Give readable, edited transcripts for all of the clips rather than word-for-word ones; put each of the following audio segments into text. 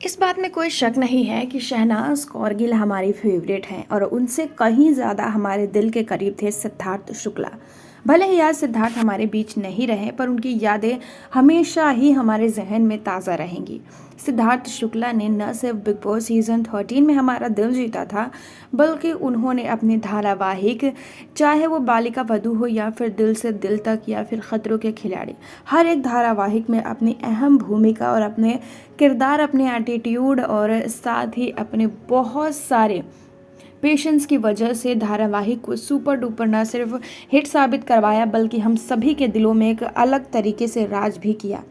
इस बात में कोई शक नहीं है कि शहनाज कौरगिल हमारी फेवरेट हैं और उनसे कहीं ज़्यादा हमारे दिल के करीब थे सिद्धार्थ शुक्ला। भले ही आज सिद्धार्थ हमारे बीच नहीं रहे पर उनकी यादें हमेशा ही हमारे जहन में ताज़ा रहेंगी। सिद्धार्थ शुक्ला ने न सिर्फ बिग बॉस सीज़न 13 में हमारा दिल जीता था, बल्कि उन्होंने अपने धारावाहिक, चाहे वो बालिका वधू हो या फिर दिल से दिल तक या फिर खतरों के खिलाड़ी, हर एक धारावाहिक में अपनी अहम भूमिका और अपने किरदार, अपने एटीट्यूड और साथ ही अपने बहुत सारे पेशेंस की वजह से धारावाहिक को सुपर डुपर न सिर्फ हिट साबित करवाया बल्कि हम सभी के दिलों में एक अलग तरीके से राज भी किया।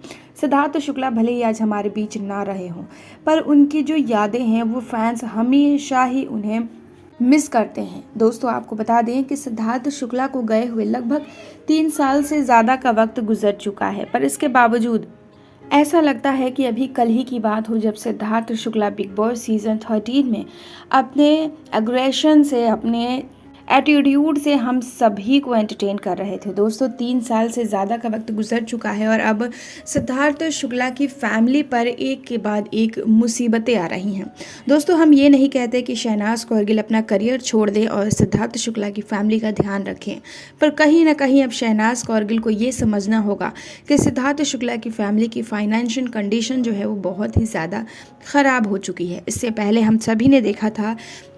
सिद्धार्थ शुक्ला भले ही आज हमारे बीच ना रहे हों, पर उनकी जो यादें हैं वो फैंस हमेशा ही उन्हें मिस करते हैं। दोस्तों, आपको बता दें कि सिद्धार्थ शुक्ला को गए हुए लगभग 3 साल से ज़्यादा का वक्त गुजर चुका है, पर इसके बावजूद ऐसा लगता है कि अभी कल ही की बात हो जब Siddharth Shukla big boss season 13 में अपने एग्रेशन से, अपने एटीट्यूड से हम सभी को एंटरटेन कर रहे थे। दोस्तों, 3 साल से ज़्यादा का वक्त गुजर चुका है और अब सिद्धार्थ शुक्ला की फैमिली पर एक के बाद एक मुसीबतें आ रही हैं। दोस्तों, हम ये नहीं कहते कि शहनाज कौरगिल अपना करियर छोड़ दें और सिद्धार्थ शुक्ला की फैमिली का ध्यान रखें, पर कहीं ना कहीं अब शहनाज कौरगिल को ये समझना होगा कि सिद्धार्थ शुक्ला की फैमिली की फाइनेंशियल कंडीशन जो है वो बहुत ही ज़्यादा ख़राब हो चुकी है। इससे पहले हम सभी ने देखा था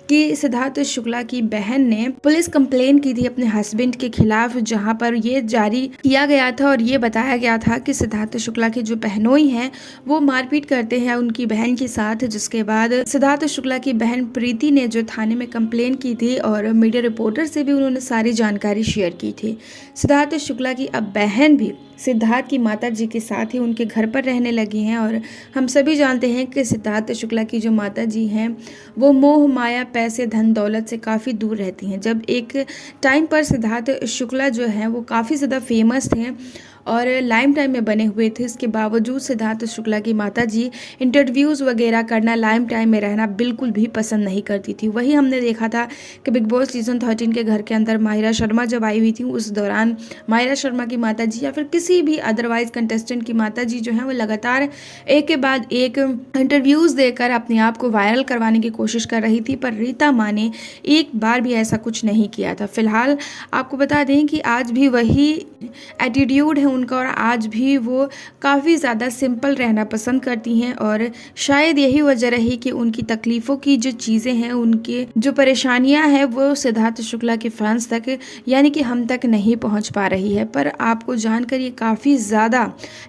कि सिद्धार्थ शुक्ला की बहन ने पुलिस कंप्लेन की थी अपने हस्बैंड के खिलाफ, जहां पर ये जारी किया गया था और ये बताया गया था कि सिद्धार्थ शुक्ला की जो बहनोई हैं वो मारपीट करते हैं उनकी बहन के साथ। जिसके बाद सिद्धार्थ शुक्ला की बहन प्रीति ने जो थाने में कंप्लेन की थी और मीडिया रिपोर्टर से भी उन्होंने सारी जानकारी शेयर की थी। सिद्धार्थ शुक्ला की अब बहन भी सिद्धार्थ की माता जी के साथ ही उनके घर पर रहने लगी हैं और हम सभी जानते हैं कि सिद्धार्थ शुक्ला की जो माता जी हैं वो मोह माया, पैसे, धन दौलत से काफ़ी दूर रहती हैं। जब एक टाइम पर सिद्धार्थ शुक्ला जो हैं वो काफ़ी ज़्यादा फेमस थे और लाइम टाइम में बने हुए थे, इसके बावजूद सिद्धार्थ शुक्ला की माताजी इंटरव्यूज़ वगैरह करना, लाइम टाइम में रहना बिल्कुल भी पसंद नहीं करती थी। वही हमने देखा था कि बिग बॉस सीज़न 13 के घर के अंदर माहिरा शर्मा जब आई हुई थी, उस दौरान माहिरा शर्मा की माताजी या फिर किसी भी अदरवाइज कंटेस्टेंट की माताजी जो है वो लगातार एक के बाद एक इंटरव्यूज़ देकर अपने आप को वायरल करवाने की कोशिश कर रही थी, पर रीता माँ ने एक बार भी ऐसा कुछ नहीं किया था। फिलहाल आपको बता दें कि आज भी वही एटीट्यूड है उनका और आज भी वो काफ़ी ज़्यादा सिंपल रहना पसंद करती हैं और शायद यही वजह रही कि उनकी तकलीफ़ों की जो चीज़ें हैं, उनके जो परेशानियां हैं वो सिद्धार्थ शुक्ला के फैंस तक यानी कि हम तक नहीं पहुंच पा रही है। पर आपको जानकर ये काफ़ी ज़्यादा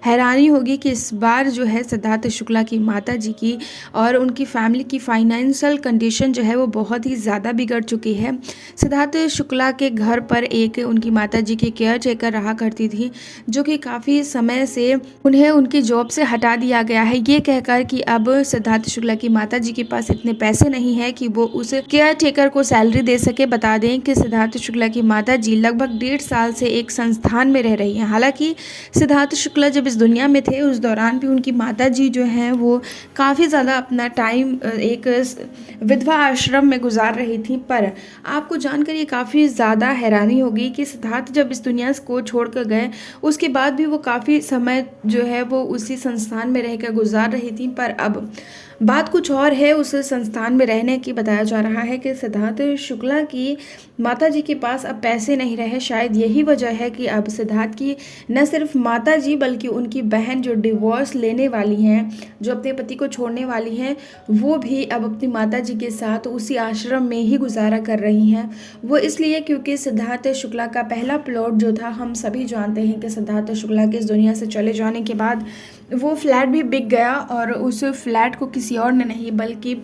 हैरानी होगी कि इस बार जो है सिद्धार्थ शुक्ला की माता जी की और उनकी फैमिली की फाइनेंशियल कंडीशन जो है वो बहुत ही ज़्यादा बिगड़ चुकी है। सिद्धार्थ शुक्ला के घर पर एक उनकी माता जी की केयर टेकर रहा करती थी, जो कि काफ़ी समय से उन्हें उनकी जॉब से हटा दिया गया है, ये कहकर कि अब सिद्धार्थ शुक्ला की माता जी के पास इतने पैसे नहीं है कि वो उस केयर टेकर को सैलरी दे सके। बता दें कि सिद्धार्थ शुक्ला की माता जी लगभग 1.5 साल से एक संस्थान में रह रही हैं। हालांकि सिद्धार्थ शुक्ला जब इस दुनिया में थे उस दौरान भी उनकी माता जी जो हैं वो काफ़ी ज़्यादा अपना टाइम एक विधवा आश्रम में गुजार रही थी। पर आपको जानकर ये काफ़ी ज़्यादा हैरानी होगी कि सिद्धार्थ जब इस दुनिया को छोड़ कर गए उसके बाद भी वो काफ़ी समय जो है वो उसी संस्थान में रहकर गुजार रही थी। पर अब बात कुछ और है उस संस्थान में रहने की। बताया जा रहा है कि सिद्धार्थ शुक्ला की माता जी के पास अब पैसे नहीं रहे। शायद यही वजह है कि अब सिद्धार्थ की न सिर्फ माता जी बल्कि उनकी बहन जो डिवोर्स लेने वाली हैं, जो अपने पति को छोड़ने वाली हैं, वो भी अब अपनी माता जी के साथ उसी आश्रम में ही गुजारा कर रही हैं। वो इसलिए क्योंकि सिद्धार्थ शुक्ला का पहला प्लॉट जो था, हम सभी जानते हैं कि सिद्धार्थ शुक्ला के इस दुनिया से चले जाने के बाद वो फ्लैट भी बिक गया और उस फ्लैट को किसी और ने नहीं बल्कि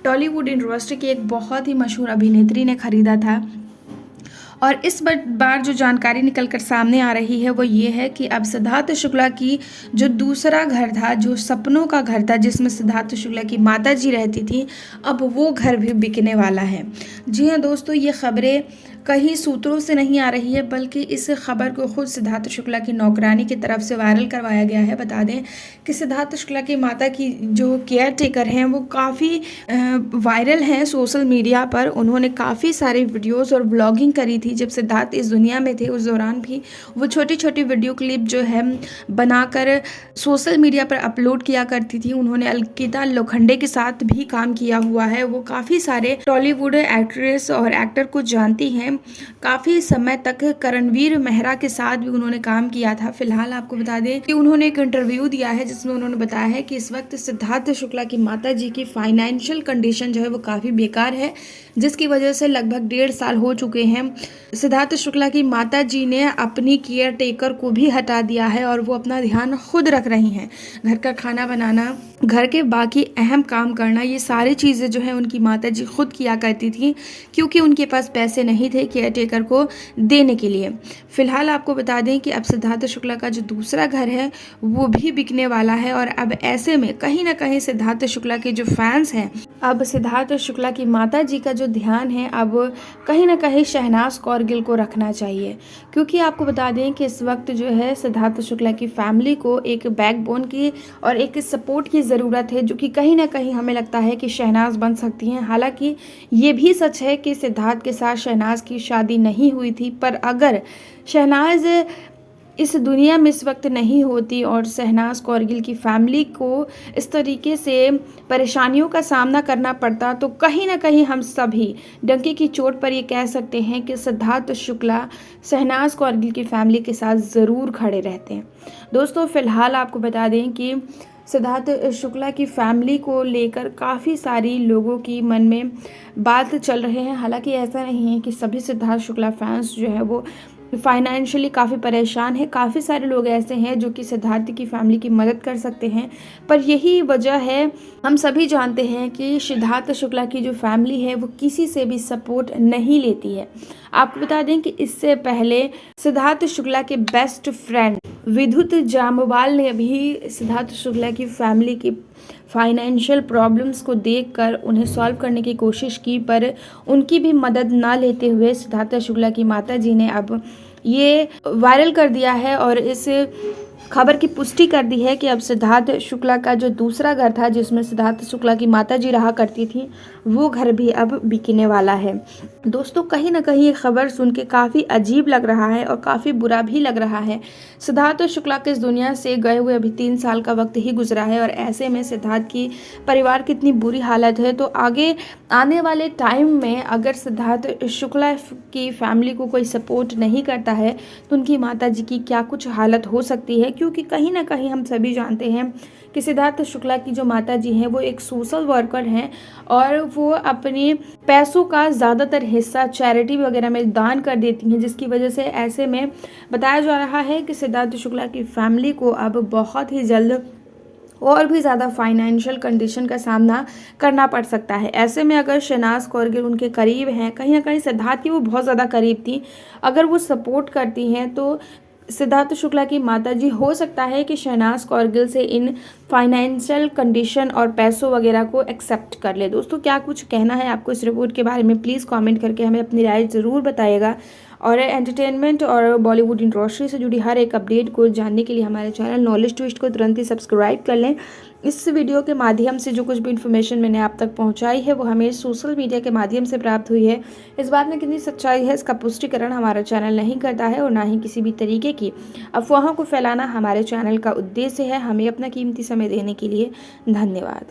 टॉलीवुड इंडस्ट्री की एक बहुत ही मशहूर अभिनेत्री ने खरीदा था। और इस बार जो जानकारी निकल कर सामने आ रही है वो ये है कि अब सिद्धार्थ शुक्ला की जो दूसरा घर था, जो सपनों का घर था जिसमें सिद्धार्थ शुक्ला की माता जी रहती थी, अब वो घर भी बिकने वाला है। जी हाँ दोस्तों, ये खबरें कहीं सूत्रों से नहीं आ रही है, बल्कि इस खबर को खुद सिद्धार्थ शुक्ला की नौकरानी की तरफ से वायरल करवाया गया है। बता दें कि सिद्धार्थ शुक्ला की माता की जो केयर टेकर हैं वो काफ़ी वायरल हैं सोशल मीडिया पर। उन्होंने काफ़ी सारी वीडियोस और ब्लॉगिंग करी थी जब सिद्धार्थ इस दुनिया में थे। उस दौरान भी वो छोटी छोटी वीडियो क्लिप जो है बनाकर सोशल मीडिया पर अपलोड किया करती थी। उन्होंने अलकिता लोखंडे के साथ भी काम किया हुआ है। वो काफ़ी सारे टॉलीवुड एक्ट्रेस और एक्टर को जानती हैं। काफ़ी समय तक करणवीर मेहरा के साथ भी उन्होंने काम किया था। फिलहाल आपको बता दें कि उन्होंने एक इंटरव्यू दिया है जिसमें उन्होंने बताया है कि इस वक्त सिद्धार्थ शुक्ला की माता जी की फाइनेंशियल कंडीशन जो है वो काफ़ी बेकार है, जिसकी वजह से लगभग 1.5 साल हो चुके हैं। सिद्धार्थ शुक्ला की माता जी ने अपनी केयर टेकर को भी हटा दिया है और वो अपना ध्यान खुद रख रही हैं। घर का खाना बनाना, घर के बाकी अहम काम करना, ये सारी चीज़ें जो है उनकी माता जी खुद किया करती थी, क्योंकि उनके पास पैसे नहीं थे केयर टेकर को देने के लिए। फिलहाल आपको बता दें कि अब सिद्धार्थ शुक्ला का जो दूसरा घर है वो भी बिकने वाला है और अब ऐसे में कहीं ना कहीं सिद्धार्थ शुक्ला के जो फैंस हैं, अब सिद्धार्थ शुक्ला की माता जी का जो ध्यान है अब कहीं ना कहीं शहनाज कौर गिल को रखना चाहिए। क्योंकि आपको बता दें कि इस वक्त जो है सिद्धार्थ शुक्ला की फैमिली को एक बैकबोन की और एक सपोर्ट की ज़रूरत है, जो कि कहीं ना कहीं हमें लगता है कि शहनाज बन सकती हैं। हालांकि ये भी सच है कि सिद्धार्थ के साथ शहनाज की शादी नहीं हुई थी, पर अगर शहनाज इस दुनिया में इस वक्त नहीं होती और शहनाज कौर गिल की फैमिली को इस तरीके से परेशानियों का सामना करना पड़ता, तो कहीं ना कहीं हम सभी डंके की चोट पर ये कह सकते हैं कि सिद्धार्थ शुक्ला शहनाज कौर गिल की फैमिली के साथ ज़रूर खड़े रहते हैं। दोस्तों, फिलहाल आपको बता दें कि सिद्धार्थ शुक्ला की फैमिली को लेकर काफ़ी सारी लोगों की मन में बात चल रहे हैं। हालांकि ऐसा नहीं है कि सभी सिद्धार्थ शुक्ला फैंस जो है वो फाइनेंशियली काफ़ी परेशान है। काफ़ी सारे लोग ऐसे हैं जो कि सिद्धार्थ की फैमिली की मदद कर सकते हैं, पर यही वजह है, हम सभी जानते हैं कि सिद्धार्थ शुक्ला की जो फैमिली है वो किसी से भी सपोर्ट नहीं लेती है। आपको बता दें कि इससे पहले सिद्धार्थ शुक्ला के बेस्ट फ्रेंड विद्युत जामवाल ने भी सिद्धार्थ शुक्ला की फैमिली की फाइनेंशियल प्रॉब्लम्स को देखकर उन्हें सॉल्व करने की कोशिश की, पर उनकी भी मदद ना लेते हुए सिद्धार्थ शुक्ला की माता जी ने अब ये वायरल कर दिया है और इस खबर की पुष्टि कर दी है कि अब सिद्धार्थ शुक्ला का जो दूसरा घर था जिसमें सिद्धार्थ शुक्ला की माताजी रहा करती थी, वो घर भी अब बिकने वाला है। दोस्तों, कहीं ना कहीं ये खबर सुन के काफ़ी अजीब लग रहा है और काफ़ी बुरा भी लग रहा है। सिद्धार्थ शुक्ला के इस दुनिया से गए हुए अभी 3 साल का वक्त ही गुजरा है और ऐसे में सिद्धार्थ की परिवार की इतनी बुरी हालत है, तो आगे आने वाले टाइम में अगर सिद्धार्थ शुक्ला की फैमिली को कोई सपोर्ट नहीं करता है तो उनकी माता जी की क्या कुछ हालत हो सकती है। क्योंकि कहीं ना कहीं हम सभी जानते हैं कि सिद्धार्थ शुक्ला की जो माता जी हैं वो एक सोशल वर्कर हैं और वो अपने पैसों का ज़्यादातर हिस्सा चैरिटी वगैरह में दान कर देती हैं, जिसकी वजह से ऐसे में बताया जा रहा है कि सिद्धार्थ शुक्ला की फैमिली को अब बहुत ही जल्द और भी ज़्यादा फाइनेंशियल कंडीशन का सामना करना पड़ सकता है। ऐसे में अगर शहनाज कौर गिल उनके करीब हैं, कहीं ना कहीं सिद्धार्थ की वो बहुत ज़्यादा करीब थी, अगर वो सपोर्ट करती हैं तो सिद्धार्थ शुक्ला की माताजी हो सकता है कि शहनाज कौर गिल से इन फाइनेंशियल कंडीशन और पैसों वगैरह को एक्सेप्ट कर ले। दोस्तों, क्या कुछ कहना है आपको इस रिपोर्ट के बारे में, प्लीज़ कमेंट करके हमें अपनी राय ज़रूर बताइएगा। और एंटरटेनमेंट और बॉलीवुड इंडस्ट्री से जुड़ी हर एक अपडेट को जानने के लिए हमारे चैनल नॉलेज ट्विस्ट को तुरंत ही सब्सक्राइब कर लें। इस वीडियो के माध्यम से जो कुछ भी इन्फॉर्मेशन मैंने आप तक पहुंचाई है वो हमें सोशल मीडिया के माध्यम से प्राप्त हुई है। इस बात में कितनी सच्चाई है इसका पुष्टिकरण हमारा चैनल नहीं करता है और ना ही किसी भी तरीके की अफवाहों को फैलाना हमारे चैनल का उद्देश्य है। हमें अपना कीमती समय देने के लिए धन्यवाद।